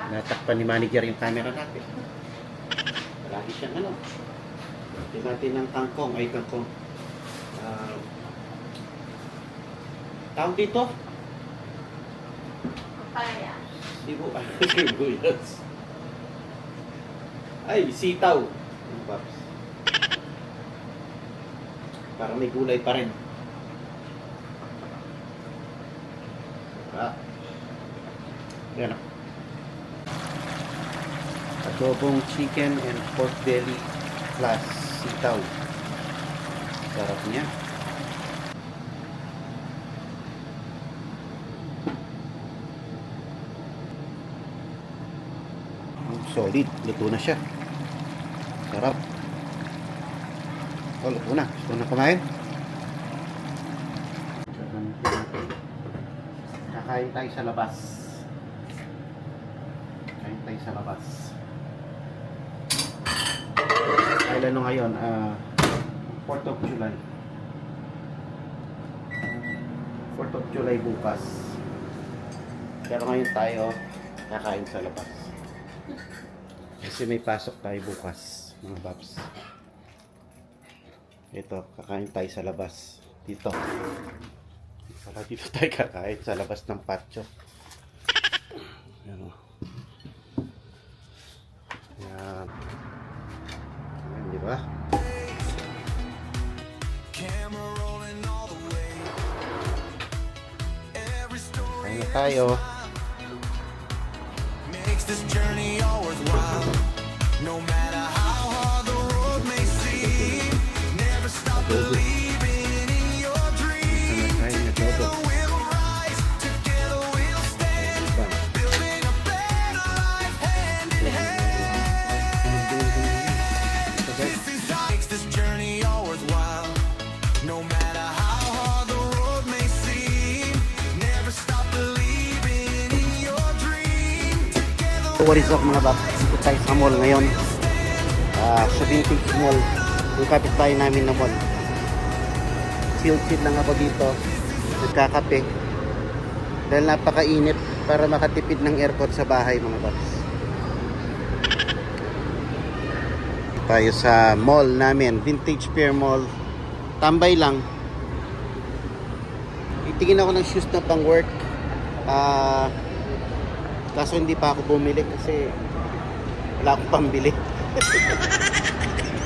Natakpan ni manager yung camera natin. Lagi siyang ano. Tingnan natin ng kangkong. Ay, kangkong. Tawag dito? Papaya. Sibuyas. Ay, sitaw. Ano, Paps? Parang may gulay pa rin. Yan. Adobong chicken and pork belly plus sitaw. Sarap niya. Solid. Luto na siya. Sarap. Oh, luto na. Gusto na kumain? Kakain tayo sa labas. Kain tayo sa labas. Kailan no ngayon? 4th of July. 4th of July bukas. Pero ngayon tayo kakain sa labas. Kasi may pasok tayo bukas, mga babs. Ito, kakain tayo sa labas. Dito. Para dito tayo kakain sa labas ng patio. Ayan o. Ayan. Ayan, di ba? Kain na tayo. Makes this journey all worthwhile. No matter how hard the road may seem, never stop believing in your dream. Together we'll rise, together we'll stand, building a better life hand in hand. This is how makes this journey all worthwhile. No matter how hard the road may seem, never stop believing in your dream. What is up mga bab? Dito tayo sa mall ngayon. Sa Vintage Mall. Yung kapitbahay namin na mall. Chill lang ako dito. Nagkakape. Dahil napakainit para makatipid ng aircon sa bahay mga babs. Tayo sa mall namin. Vintage Fair Mall. Tambay lang. Itingin ako ng shoes na pang work. Kaso hindi pa ako bumili kasi wala akong pambili.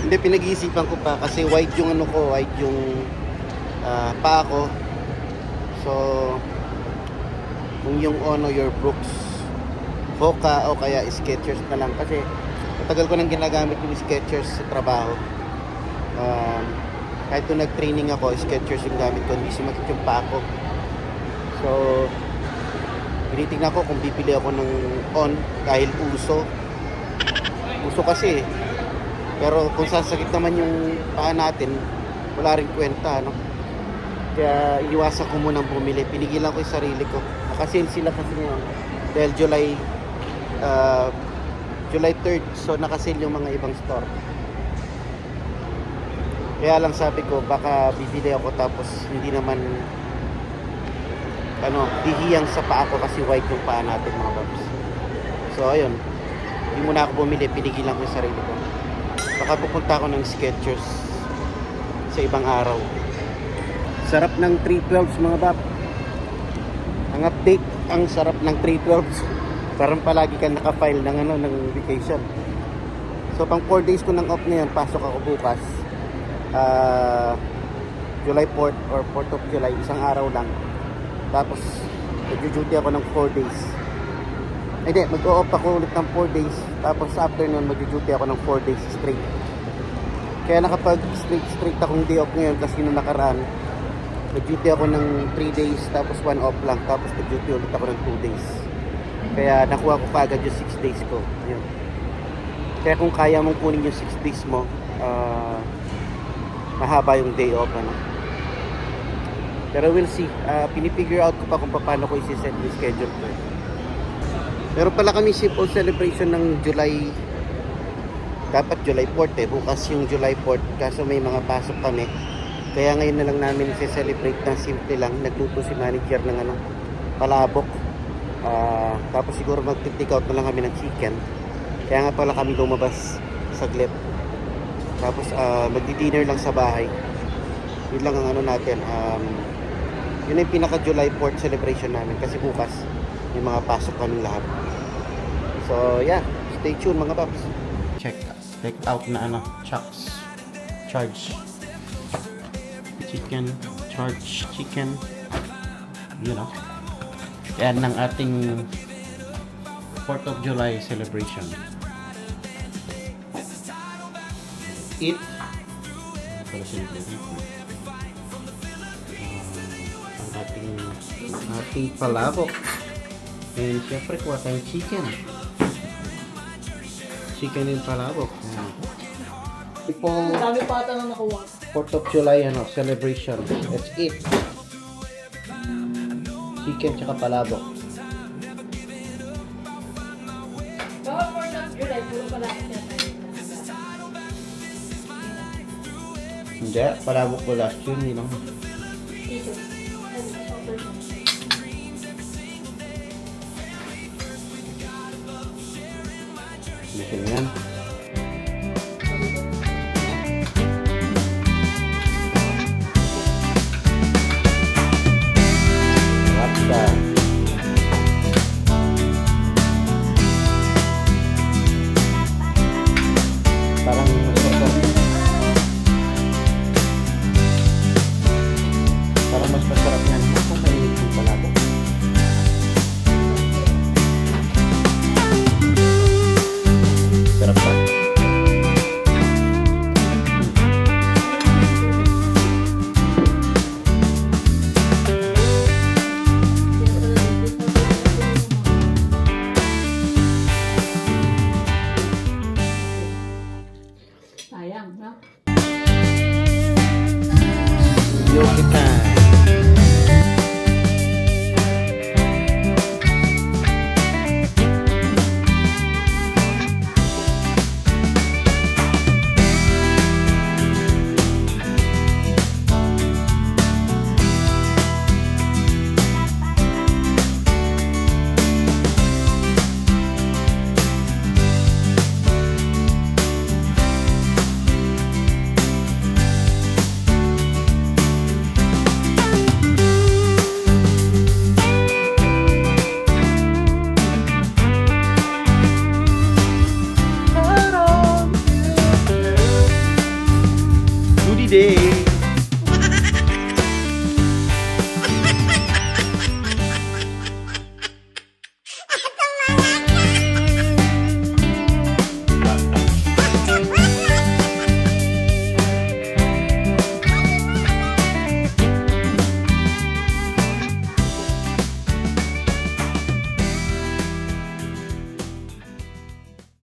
Hindi, pinag-iisipan ko pa kasi wide yung ano ko, wide yung paa ko. So kung yung Ono Your Brooks Hoka o kaya Skechers na lang kasi matagal ko nang ginagamit yung Skechers sa trabaho. Kahit nung nag-training ako, Skechers yung gamit ko, hindi sumakit yung paa ko. So tinitingnan ko kung bibili ako ng On dahil uso kasi pero kung sasakit naman yung paa natin wala rin kwenta, no? Kaya iwasan ko munang bumili, pinigilan ko yung sarili ko. Nakasil sila kasi ngayon dahil July 3rd, so nakasil yung mga ibang store. Kaya lang sabi ko baka bibili ako tapos hindi naman bihiyang sa paa ko kasi white yung paa natin mga babs. So ayun, hindi muna ako bumili, pinigilan ko yung sarili ko. Baka pupunta ako ng Skechers sa ibang araw. Sarap ng 312s mga bab. Ang update, ang sarap ng 312s. Parang palagi ka naka-file ng vacation. So pang 4 days ko ng off ngayon, pasok ako bukas. July 4th or 4th of July, isang araw lang. Tapos mag-duty ako ng 4 days. Hindi, mag-o-off ako ulit ng 4 days. Tapos after nun, mag-duty ako ng 4 days straight. Kaya nakapag straight akong day off ngayon kasi nung nakaraan, nag-duty ako ng 3 days tapos 1 off lang. Tapos nag-duty ulit ako ng 2 days. Kaya nakuha ko pa agad yung 6 days ko. Yun. Kaya kung kaya mong kunin yung 6 days mo, mahaba yung day off. Pero we'll see. Pinifigure out ko pa kung paano ko isi-set yung schedule ko. Pero pala kami simple celebration ng July. Dapat July 4th bukas yung July 4th. Kaso may mga pasok kami. Kaya ngayon na lang namin isi-celebrate ng simple lang. Nagluto si manager ng palabok. Tapos siguro mag-take out na lang kami ng chicken. Kaya nga pala kami lumabas saglit. Tapos magdi-dinner lang sa bahay. Yun lang ang ano natin. Yun yung pinaka July 4th celebration namin kasi bukas may mga pasok kaming lahat. So yeah, stay tuned mga paps. Check out na ano, chucks. Charge chicken, charge chicken. You know. Yan ang ating 4th of July celebration. Eat. Para celebration. Ang ating palabok. And syempre kuha tayong chicken. Chicken and palabok. People, Ang dami pa ata na nakuha. 4th of July ano, celebration. Let's eat. Chicken tsaka palabok. Bawal 4th of July, puro pala siya. Hindi, palabok ko last yun, you know. Dito. Chicken yan.